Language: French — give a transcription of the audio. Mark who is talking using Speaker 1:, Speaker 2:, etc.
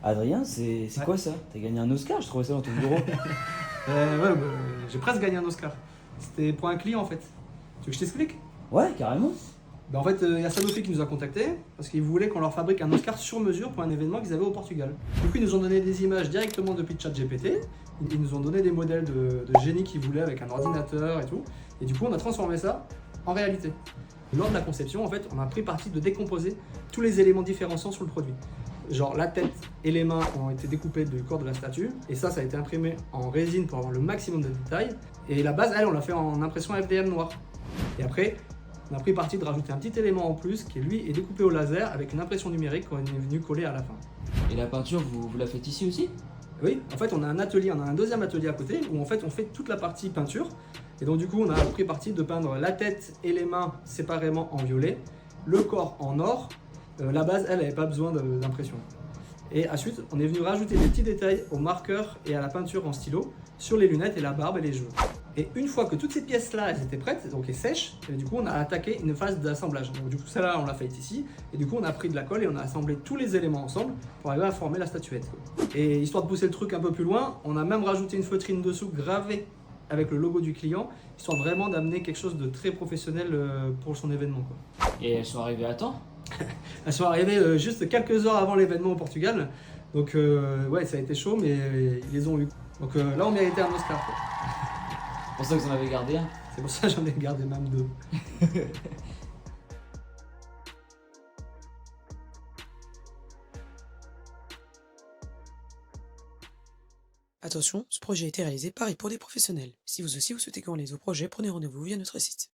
Speaker 1: Adrien, c'est
Speaker 2: Ouais.
Speaker 1: quoi ça? T'as gagné un Oscar, je trouvais ça dans ton bureau.
Speaker 2: Ouais, j'ai presque gagné un Oscar. C'était pour un client en fait. Tu veux que je t'explique?
Speaker 1: Ouais, carrément.
Speaker 2: En fait, il y a Sanofi qui nous a contactés parce qu'ils voulaient qu'on leur fabrique un Oscar sur mesure pour un événement qu'ils avaient au Portugal. Du coup, ils nous ont donné des images directement depuis ChatGPT. Ils nous ont donné des modèles de génie qu'ils voulaient avec un ordinateur et tout. Et du coup, on a transformé ça en réalité. Lors de la conception, en fait, on a pris parti de décomposer tous les éléments différenciants sur le produit. Genre la tête et les mains ont été découpés du corps de la statue, et ça a été imprimé en résine pour avoir le maximum de détails. Et la base, elle, on l'a fait en impression FDM noire. Et après, on a pris parti de rajouter un petit élément en plus qui, lui, est découpé au laser avec une impression numérique qu'on est venu coller à la fin.
Speaker 1: Et la peinture, vous la faites ici aussi?
Speaker 2: Oui, en fait, on a un atelier, on a un deuxième atelier à côté où en fait on fait toute la partie peinture. Et donc du coup, on a pris parti de peindre la tête et les mains séparément en violet, le corps en or. La base, elle n'avait pas besoin d'impression. Et ensuite, on est venu rajouter des petits détails au marqueur et à la peinture en stylo sur les lunettes et la barbe et les cheveux. Et une fois que toutes ces pièces-là elles étaient prêtes, donc et sèches, et du coup on a attaqué une phase d'assemblage. Donc du coup celle-là on l'a fait ici, et du coup on a pris de la colle et on a assemblé tous les éléments ensemble pour arriver à former la statuette. Et histoire de pousser le truc un peu plus loin, on a même rajouté une feutrine dessous gravée avec le logo du client, histoire vraiment d'amener quelque chose de très professionnel pour son événement, quoi.
Speaker 1: Et elles sont arrivées à temps?
Speaker 2: Elles sont arrivées juste quelques heures avant l'événement au Portugal, donc ouais ça a été chaud mais ils les ont eu. Donc là on méritait un Oscar, quoi.
Speaker 1: C'est pour ça que vous en avez gardé un.
Speaker 2: C'est pour ça que j'en ai gardé même deux.
Speaker 3: Attention, ce projet a été réalisé par et pour des professionnels. Si vous aussi vous souhaitez qu'on réalise vos projets, prenez rendez-vous via notre site.